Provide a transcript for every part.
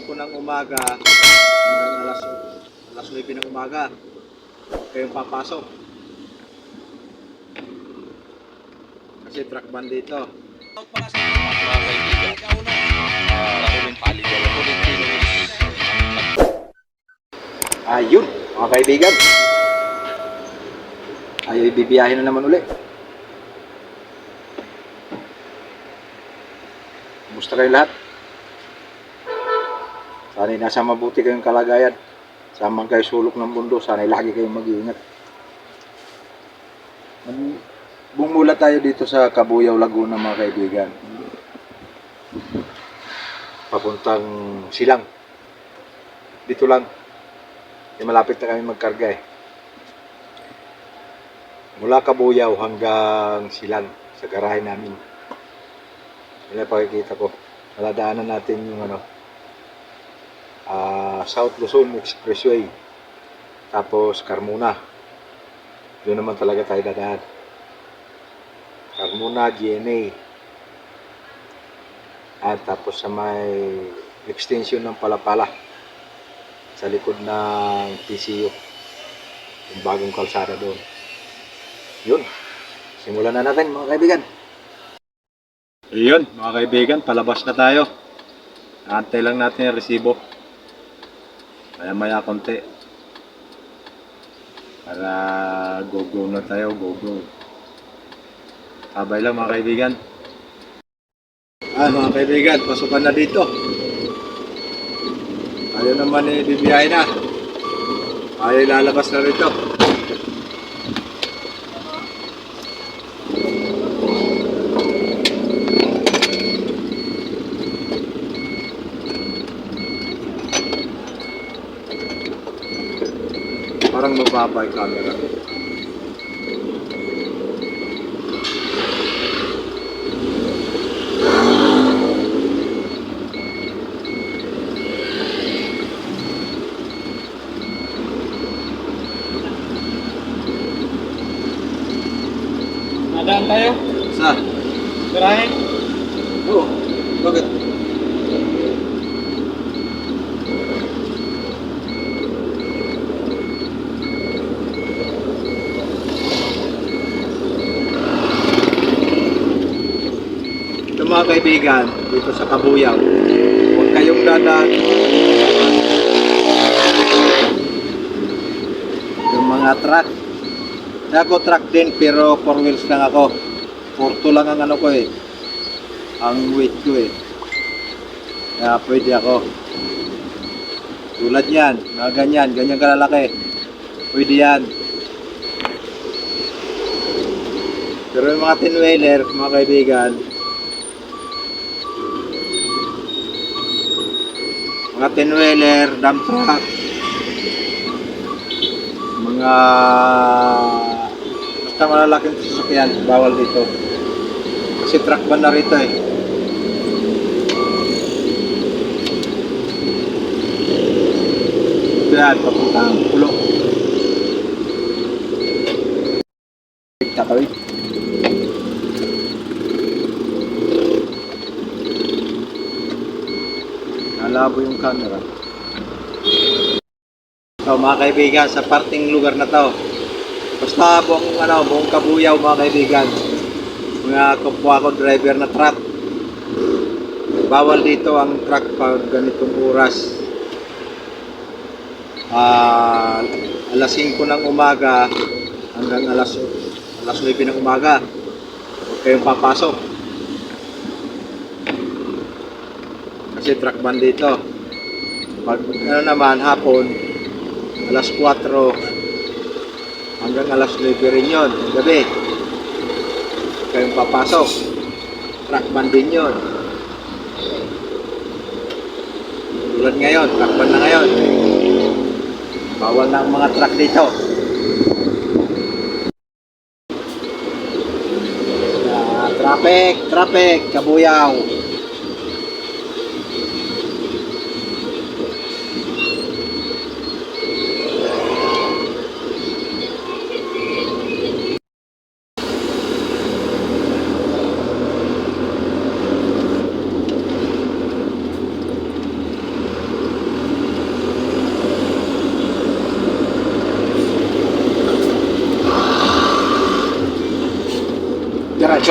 5 ng umaga hanggang alas 9 ng umaga. Huwag kayong papasok. Kasi truck ban dito. Mga kaibigan, uling paligaw ulit Ayun, mga kaibigan. Ay, bibiyahin na naman ulit. Kumusta kayo lahat? Sana'y nasa mabuti kayong kalagayan. Samang kayo sulok ng mundo, sana'y lagi kayong mag-iingat. Bumula tayo dito sa Cabuyao, Laguna, mga kaibigan. Papuntang Silang. Dito lang. Malapit na kami magkarga eh. Mula Cabuyao hanggang Silang sa garahe namin. Yan ang pakikita ko. Maladaanan natin yung South Luzon Expressway. Tapos Carmona. Doon naman talaga tayo dadaan. Carmona, GNA. At tapos sa may extension ng Palapala. Sa likod ng PCU. Yung bagong kalsada doon. Yun. Simulan na natin mga kaibigan. Ayun mga kaibigan, palabas na tayo. Antay lang natin yung resibo. Maya konti. Para go-go na tayo, go-go. Sabay lang mga kaibigan. Mga kaibigan, pasukan na dito. Ayaw naman bibiyahe na. Ayaw lalabas na rito. Parang mababa yung camera. Nadaan tayo? Sa? Garahe? Oo. Bakit? Ito mga kaibigan, dito sa Cabuyao, huwag kayong dadaan. Yung mga truck. Ako truck din pero 4 wheels lang ako. 4 lang ang ko eh. Ang weight ko eh. Kaya pwede ako. Tulad yan, mga ganyan kalalaki. Pwede yan. Pero yung mga 10-wheeler, mga kaibigan, mga 10-wheeler, dump truck, mga basta malalaking sasakyan, bawal dito. Kasi truck ban na rito eh. Yan, papuntang Pulo. Tatawid. Nalabo yung camera. So mga kaibigan, sa parting lugar na to, basta buong Cabuyao mga kaibigan, mga kapwa ko driver na truck, bawal dito ang truck pag ganitong oras. Alas 5 ng umaga hanggang alas 9 ng umaga. Huwag kayong papasok. Kasi truck ban dito. Pag naman hapon, alas 4 hanggang alas 9 rin yun, gabi. Huwag kayong papasok. Truck ban din yun. Tulad ngayon, truck ban na ngayon. Bawal na ang mga truck dito. Traffic, Cabuyao.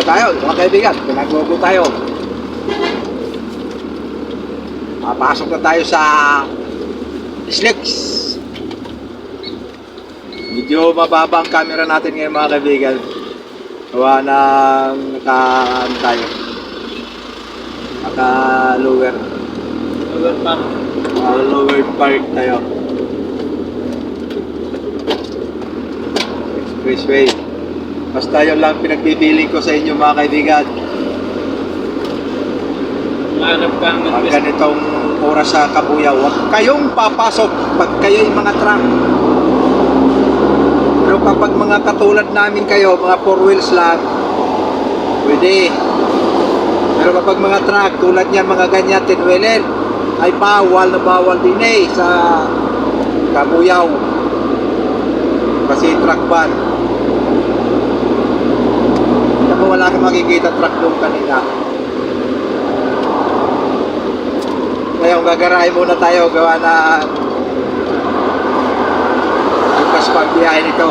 Diretso tayo, mga kaibigan. Pinaglogo tayo. Papasok na tayo sa Snakes. Medyo mababa ang camera natin ngayon, mga kaibigan. Gawa ng naka-lower. Lower park. Lower part tayo. Expressway. Basta yun lang pinagbibiling ko sa inyo, mga kaibigan. Hanap ka ng Ang ganitong oras sa Kabuyaw, huwag kayong papasok pag kayo yung mga truck. Pero kapag mga katulad namin kayo, mga 4 wheels lang, pwede. Pero kapag mga truck, tulad niyan, mga ganyan, 10 wheeler, ay bawal na bawal din sa Kabuyaw. Kasi truck ban. Kaya wala kang makikita truck doon kanina. Ngayon, gagarahin muna tayo, gawa na bukas pa ang biyahe nito.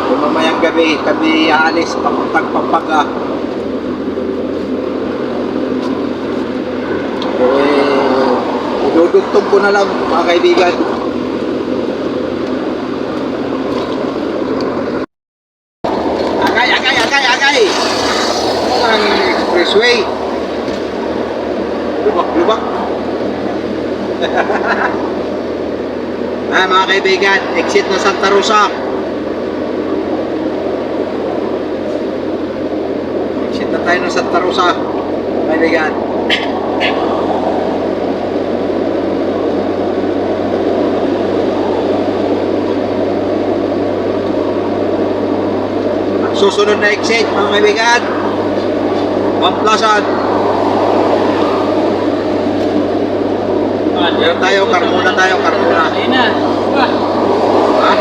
Kung mamayang gabi, kami aalis papuntang Pampanga. Idudugtong ko na lang, mga kaibigan. Agay! Ang expressway. Lubak. Mga kaibigan, exit na Santa Rosa. Exit na tayo ng Santa Rosa, kaibigan. Ang susunod na exit, mga kaibigan, Pamplasan. Meron tayo, Carmona. Kanina. Ba? Ha?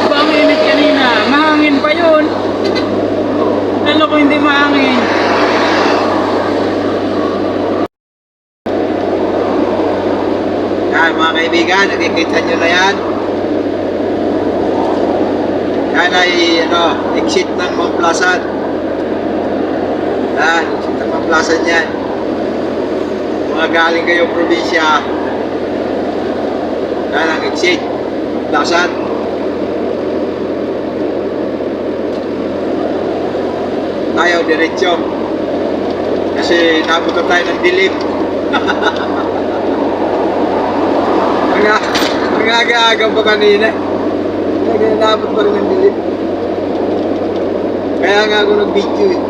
Ba ang init kanina? Mahangin pa yun. Lalo ko hindi mahangin. Yan, mga kaibigan, nakikita nyo na yan. Yan ay exit ng Mamplasan. Yan, exit ng Mamplasan yan. Mga galing kayong probinsya, yan ang exit Mamplasan. Tayo diretso kasi nabot na tayo ng dilim. Ang aga-aga pa kanina. Nabot pa rin ng dilim. Kaya nga ako nag-video eh.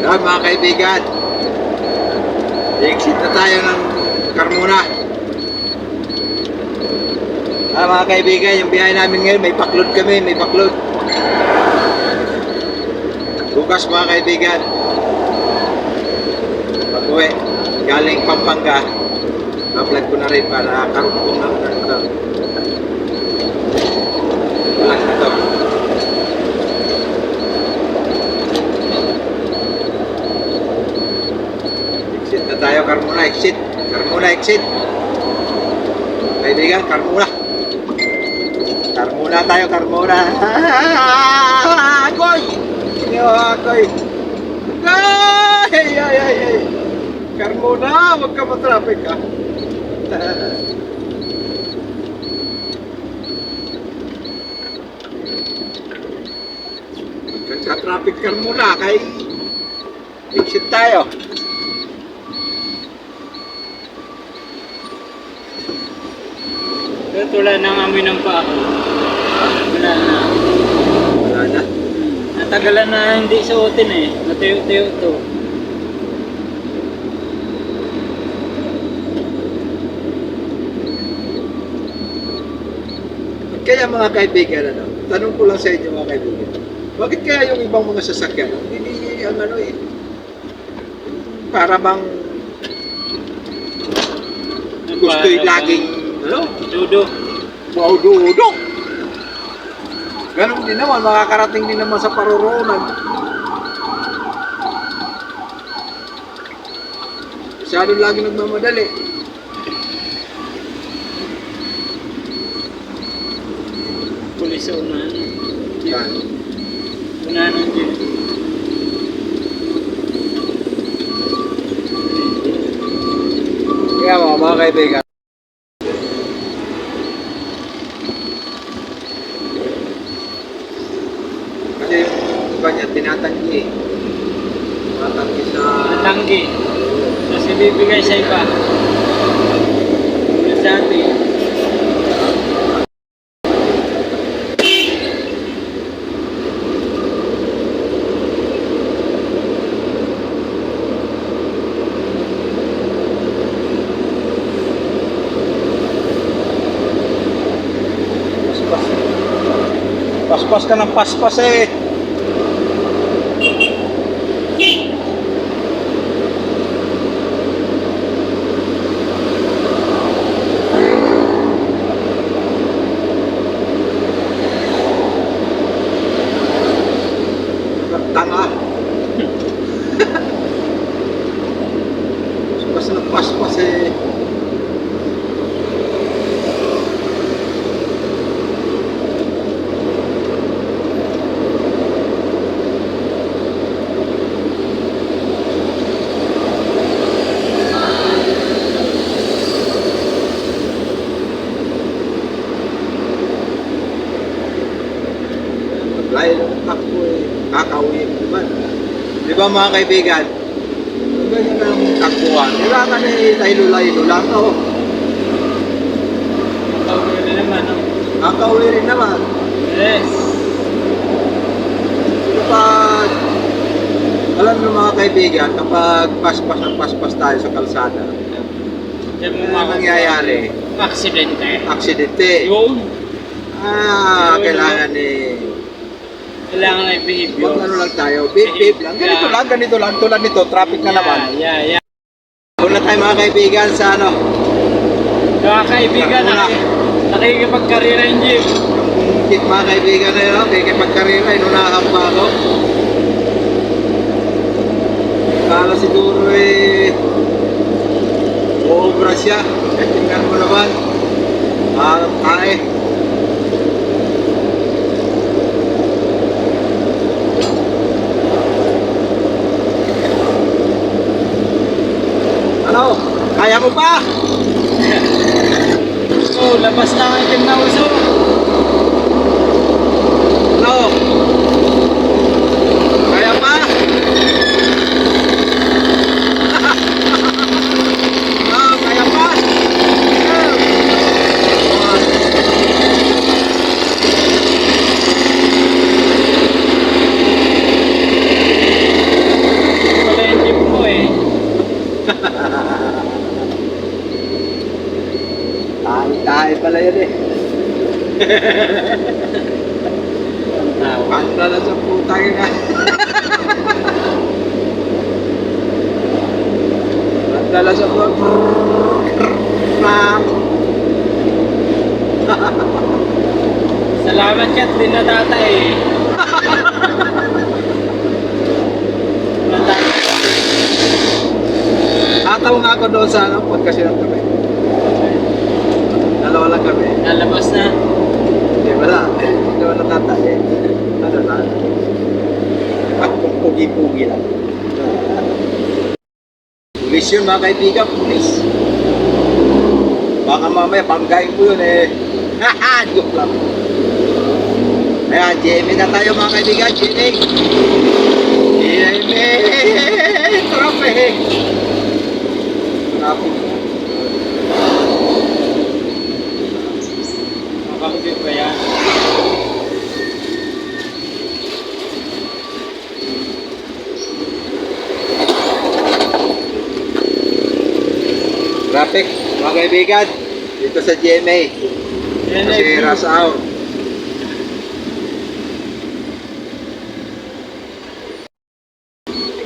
Yan, mga kaibigan, exit na tayo ng Carmona. Mga kaibigan, yung biyahe namin ngayon, may baklod kami, bukas, mga kaibigan, pag-uwi galing Pampanga, na-vlog ko na rin para karugtong ng ito. Vlog na to. Exit na tayo, Carmona exit. Kaibigan, Carmona tayo, Carmona. Agoy! Agoy! Ay! Carmona, wag ka matraffic ka. Magka-traffic Carmona, kay exit tayo. Tulad ng amoy ng paa ko. Wala na. Wala na. Natagalan na hindi suotin eh. Natuyo-tuyo to. Kaya mga kaibigan, tanong ko lang sa inyo, mga kaibigan, bakit kaya yung ibang mga sasakyan, hindi para bang gusto'y laging, Dudo. wow, dudo. Ganun din naman, makakarating din naman sa paroroonan. Masyado lagi nagmamadali. pulis sa unahan. Yan. Unahan ng jeep. Kaya mga kaibigan. Kasi yung iba niya tinatanggi eh. Tinatanggi sa... Natanggi. Tapos ibibigay sa iba. Yung sa atin. Paspas. Paspas ka ng paspas eh. Tanga. Paspas ng paspas eh. Layo ng takbo eh, kakauwi naman. Di ba mga kaibigan? Ganyan ang takbuhan. Kailangan eh, laylo-laylo lang to. Tawag na naman. No? Kakauwi rin naman. Yes. Kapag, alam mo mga kaibigan, kapag paspas ng paspas tayo sa kalsada, Diyan mo ano nangyayari? Aksidente. Aksidente. Yun. Kailangan eh, Kailangan ay behave wag ano lang tayo, behave lang. Ganito lang, tulad nito, traffic na naman. Yeah. Una tayo mga kaibigan sa ano, Mga kaibigan, Una. nakikipagkarira yung jeep. Kit mga kaibigan na yun, kaya pagkarira, inunahan pa ako. Kala siguro eh, uubra siya. Eh, tingnan mo naman. Alam tayo. Ano? Kaya mo pa? Oh, labas na ang itim na uso. Ano? Kaya pa? Kaya pa? Wala yung jeep mo eh. Tayo pala yan eh. Panda na sa putang ina. Panda na sa Salamat kat, din na tatay eh. Tataw nga ako doon sa ano, podcast lang kami. Dalawa lang kami. Nalabas na. Hindi, wala. Hindi wala tatay. Ano na? At kung pugi-pugi lang. Pulis yun mga kaibigan, pulis. Baka mamaya banggain mo yun eh. Haha, joke lang. Ayan, GMA na tayo mga kaibigan, GMA. GMA! Traffic! Traffic. Makakabit ba yan? Traffic, mga kaibigan. Dito sa GMA. Kasi rush hour.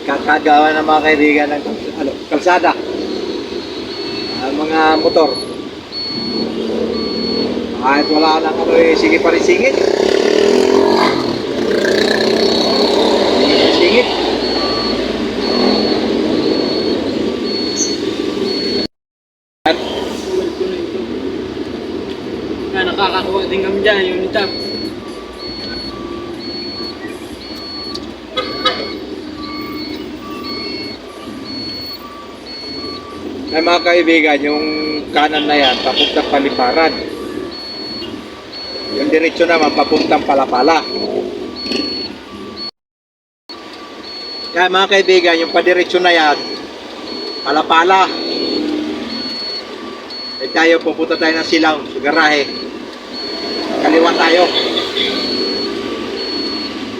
Kakagawa ng mga kaibigan ng kalsada. Ang mga motor. Kahit wala nang ano eh, sige pa rin singit. Singit. Nakakakuha din kami dyan, yung tap. Ay mga kaibigan, yung kanan na yan, papuntang Paliparan. Yung diretso naman, papuntang Palapala. Kaya mga kaibigan, yung padiretso na yan, Palapala. Eh tayo, pupunta tayo ng Silang, sa garahe. Kaliwa tayo.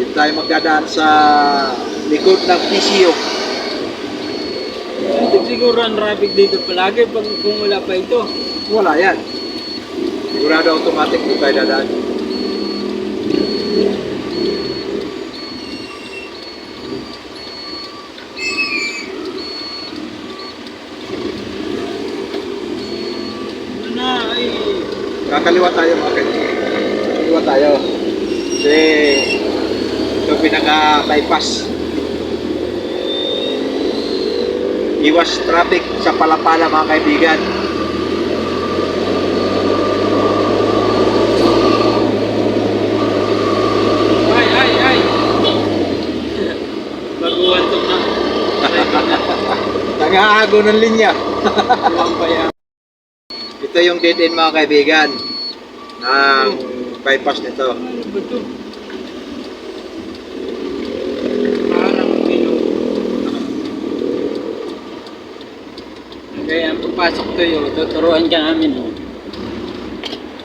Dito tayo magdadaan sa likod ng PCO. Hindi siguro ang traffic dito palagi pag kung wala pa ito. Wala yan. Sigurado automatic dito tayo dadaan. Ano na ay Kakaliwa tayo mga kaibigan. Kakaliwa tayo. Kasi ito pinaka-bypass. Iwas traffic sa Palapala mga kaibigan. ay. Baguhan to na. Nangahago ng linya. Iwan pa yan. Ito yung dead end mga kaibigan ng bypass nito. Ano ba ito? Parang bilog. Kaya ang pagpasok tayo, tuturuan ka namin.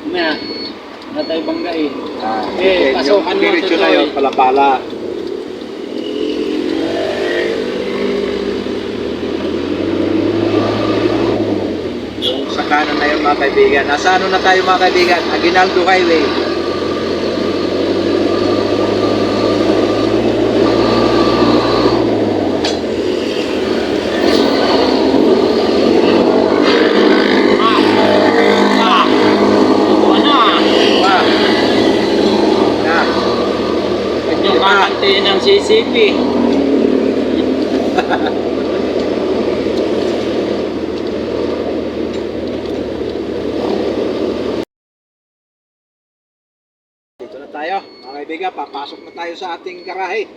Mamaya, na tayo banggain. Pasokan mo diretso ito, na yun, Toy. Palapala. Yung sa kanan na yun mga kaibigan. Nasa ano na tayo mga kaibigan? Aguinaldo Highway. Ito na. Pa. Na. Yung kakante ng CCP. Dito na tayo mga kaibigan. Papasok na tayo sa ating garahe.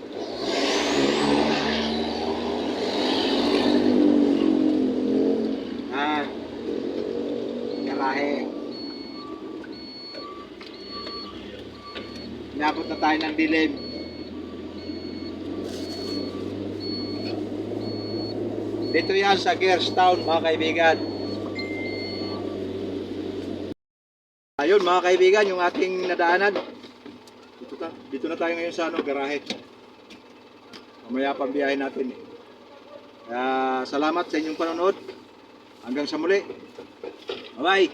Garahe. Inabot na tayo ng dilim. Dito yan sa Gerstown mga kaibigan. Ayun mga kaibigan, yung ating nadaanan. Dito na tayo ngayon sa garahe. Mamaya pang biyahe natin. Kaya salamat sa inyong panonood. Hanggang sa muli. Bye-bye.